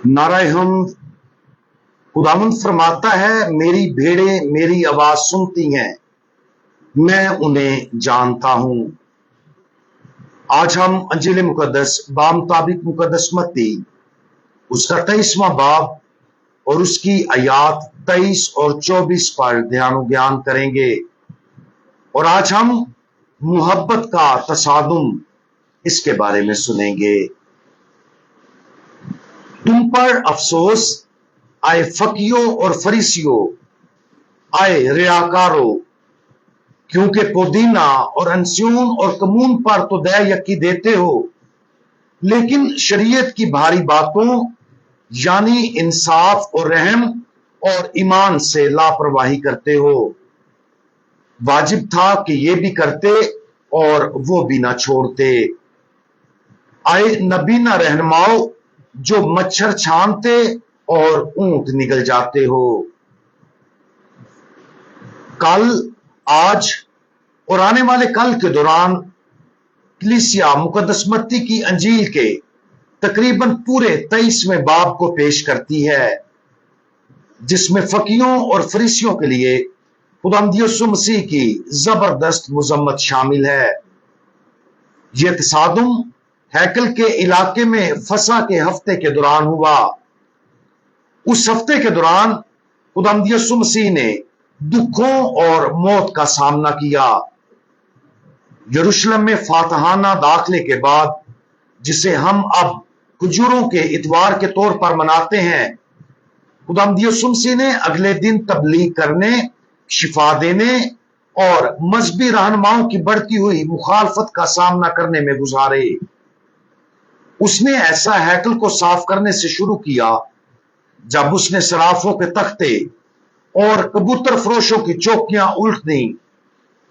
नाराए हमद। खुदावंद फरमाता है, मेरी भेड़ें मेरी आवाज सुनती हैं, मैं उन्हें जानता हूं। आज हम अंजील मुकद्दस बामुताबिक मुकद्दस मत्ती उसका 23वां बाब और उसकी आयात 23 और 24 पर ध्यान ज्ञान करेंगे। और आज हम मुहब्बत का तसादुम इसके बारे में सुनेंगे। तुम पर अफसोस, आए फकीयों और फरीसियों, आए रियाकारों, क्योंकि पुदीना और अनस्यून और कमून पर तो दया यकी देते हो, लेकिन शरीयत की भारी बातों यानी इंसाफ और रहम और ईमान से लापरवाही करते हो। वाजिब था कि ये भी करते और वो भी ना छोड़ते। आए नबीना रहनुमाओ, जो मच्छर छानते और ऊंट निगल जाते हो। कल, आज और आने वाले कल के दौरान कलीसिया मुकद्दस मत्ती की अंजील के तकरीबन पूरे 23वें बाब को पेश करती है, जिसमें फकीयों और फरीसियों के लिए खुदावंद यीशु मसीह की जबरदस्त मुजम्मत शामिल है। यह तसादुम हैकल के इलाके में फसा के हफ्ते के दौरान हुआ। उस हफ्ते के दौरान खुदावंद यीशु मसीह ने दुखों और मौत का सामना किया। यरूशलेम में फातहाना दाखिले के बाद, जिसे हम अब खजूरों के इतवार के तौर पर मनाते हैं, खुदावंद यीशु मसीह ने अगले दिन तबलीग करने, शिफा देने और मजहबी रहनुमाओं की बढ़ती हुई मुखालफत का सामना करने में गुजारे। उसने ऐसा हैकल को साफ करने से शुरू किया जब उसने सराफों के तख्ते और कबूतर फरोशों की चौकियां उल्ट दी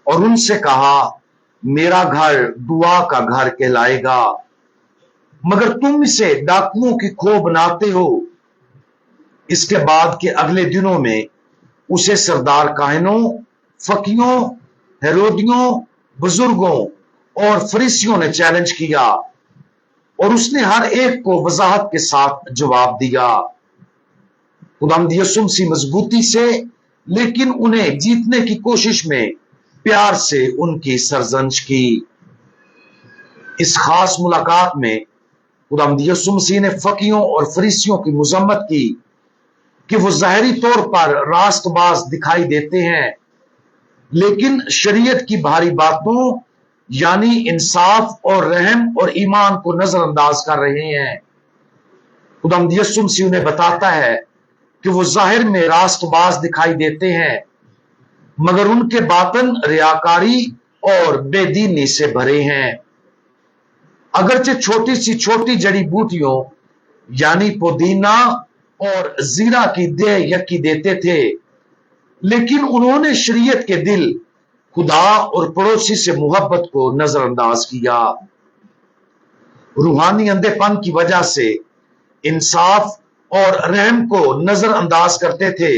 और उनसे कहा, मेरा घर दुआ का घर कहलाएगा, मगर तुम इसे डाकुओं की खो बनाते हो। इसके बाद के अगले दिनों में उसे सरदार काहिनों, फकीयों, हेरोदियों, बुजुर्गों और फरीसियों ने चैलेंज किया और उसने हर एक को वजाहत के साथ जवाब दिया। खुदावंद यीशु मसीह मजबूती से लेकिन उन्हें जीतने की कोशिश में प्यार से उनकी सरजंश की। इस खास मुलाकात में खुदावंद यीशु मसीह ने फकीयों और फरीसियों की मुजम्मत की कि वो ज़ाहिरी तौर पर रास्तबाज दिखाई देते हैं, लेकिन शरीयत की भारी बातों यानी इंसाफ और रहम और ईमान को नजरअंदाज कर रहे हैं। खुदावंद यीशु मसीह उन्हें बताता है कि वो जाहिर में रास्तबाज दिखाई देते हैं, मगर उनके बातन रियाकारी और बेदीनी से भरे हैं। अगरचे छोटी सी छोटी जड़ी बूटियों यानी पुदीना और जीरा की दे यकी देते थे, लेकिन उन्होंने शरीयत के दिल, खुदा और पड़ोसी से मोहब्बत को नजरअंदाज किया। रूहानी अंधेपन की वजह से इंसाफ और रहम को नजरअंदाज करते थे,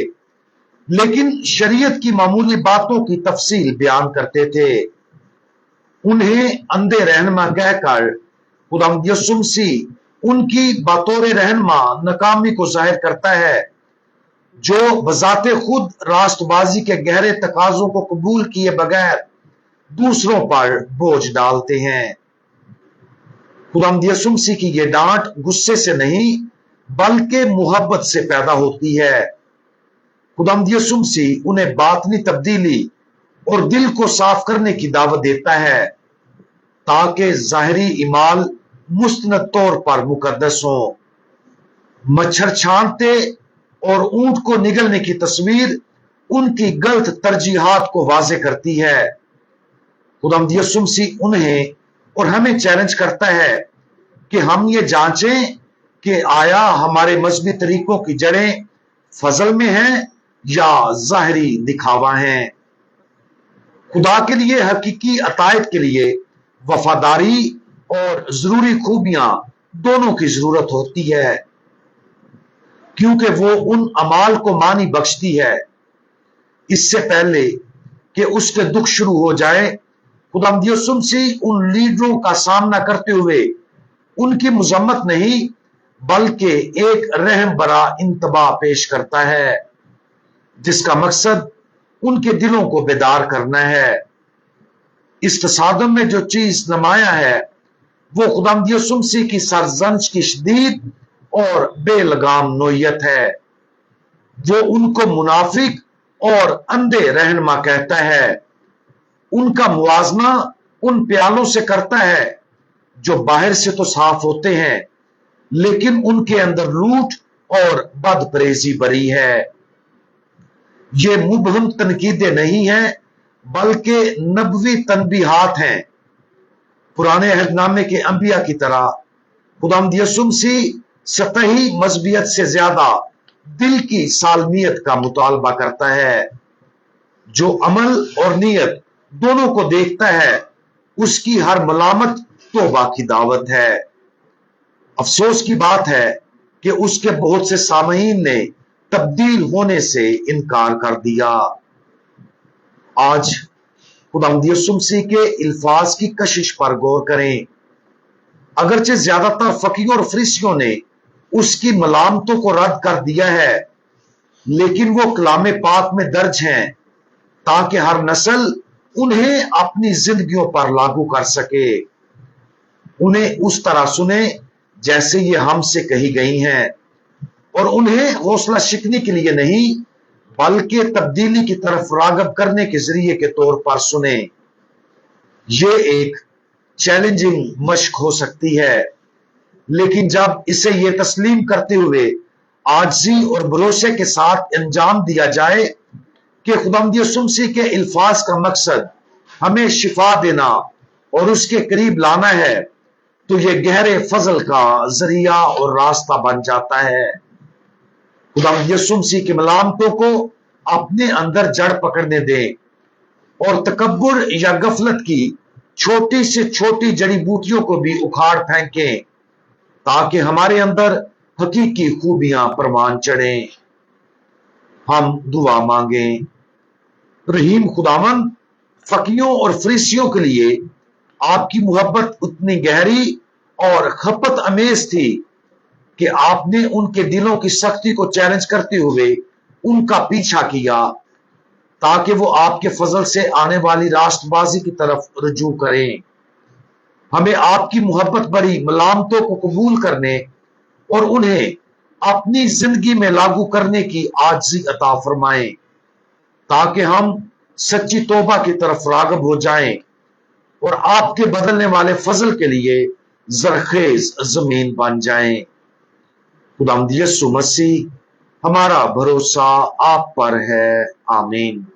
लेकिन शरीयत की मामूली बातों की तफसील बयान करते थे। उन्हें अंधे रहनुमा कहकर खुदावंद यीशु मसीह उनकी बतौर रहनुमा नाकामी को जाहिर करता है, जो बजाते खुद रास्तबाजी के गहरे तकाजों को कबूल किए बगैर दूसरों पर बोझ डालते हैं। खुदावंद यीशु मसीह की यह डांट गुस्से से नहीं बल्कि मोहब्बत से पैदा होती है। खुदावंद यीशु मसीह उन्हें बातनी तब्दीली और दिल को साफ करने की दावत देता है, ताकि जाहिरी ईमान मुस्तनद तौर पर मुकद्दस हो। मच्छर छानते और ऊंट को निगलने की तस्वीर उनकी गलत तरजीहात को वाजे करती है। खुदावंद यीशु मसीह उन्हें और हमें चैलेंज करता है कि हम ये जांचें कि आया हमारे मजहबी तरीकों की जड़ें फजल में हैं या जाहिरी दिखावा हैं। खुदा के लिए हकीकी अतायत के लिए वफादारी और जरूरी खूबियां दोनों की जरूरत होती है, क्योंकि वो उन अमाल को मानी बख्शती है। इससे पहले कि उसके दुख शुरू हो जाए, खुदावंद यीशु मसीह उन लीडरों का सामना करते हुए उनकी मुजम्मत नहीं बल्कि एक रहम बरा इंतबा पेश करता है जिसका मकसद उनके दिलों को बेदार करना है। इस तसादम में जो चीज नुमाया है वो खुदावंद यीशु मसीह की सरजंश की शदीद और बेलगाम नोयत है। वो उनको मुनाफिक और अंधे रहनुमा कहता है। उनका मुआजना उन प्यालों से करता है जो बाहर से तो साफ होते हैं लेकिन उनके अंदर लूट और बदपरेजी भरी है। ये मुबहम तनकीदें नहीं हैं बल्कि नबवी तनबीहात हैं। पुराने अहदनामे के अंबिया की तरह खुदावंद यीशु मसीह सतही मजहबियत से ज्यादा दिल की सालमियत का मुतालबा करता है। जो अमल और नीयत दोनों को देखता है उसकी हर मलामत तौबा की दावत है। अफसोस की बात है कि उसके बहुत से सामईन ने तब्दील होने से इनकार कर दिया। आज खुदावंद यीशु मसीह के इल्फाज की कशिश पर गौर करें। अगरचे ज्यादातर फकीहों और फरीसियों ने उसकी मलामतों को रद्द कर दिया है लेकिन वो कलामे पाक में दर्ज हैं ताकि हर नस्ल उन्हें अपनी जिंदगियों पर लागू कर सके। उन्हें उस तरह सुने जैसे ये हमसे कही गई हैं और उन्हें हौसला शिकने के लिए नहीं बल्कि तब्दीली की तरफ रागब करने के जरिए के तौर पर सुने। ये एक चैलेंजिंग मश्क हो सकती है लेकिन जब इसे ये तस्लीम करते हुए आजिज़ी और भरोसे के साथ अंजाम दिया जाए कि खुदावंद यीशु मसीह के इल्फाज का मकसद हमें शिफा देना और उसके करीब लाना है तो यह गहरे फजल का जरिया और रास्ता बन जाता है। खुदावंद यीशु मसीह की मलामतों को अपने अंदर जड़ पकड़ने दें और तकब्बुर या गफलत की छोटी से छोटी जड़ी बूटियों को भी उखाड़ फेंकें ताकि हमारे अंदर हकीकी खूबियां परवान चढ़ें। हम दुआ मांगें। रहीम खुदावंद, फकीयों और फरीसियों के लिए आपकी मोहब्बत उतनी गहरी और खपत अमेज थी कि आपने उनके दिलों की सख्ती को चैलेंज करते हुए उनका पीछा किया ताकि वो आपके फजल से आने वाली राष्ट्रबाजी की तरफ रुजू करें। हमें आपकी मोहब्बत भरी मलामतों को कबूल करने और उन्हें अपनी जिंदगी में लागू करने की आजिज़ी अता फरमाएं ताकि हम सच्ची तौबा की तरफ रागब हो जाएं और आपके बदलने वाले फजल के लिए जरखेज जमीन बन जाएं। खुदावंद यीशु मसीह हमारा भरोसा आप पर है। आमीन।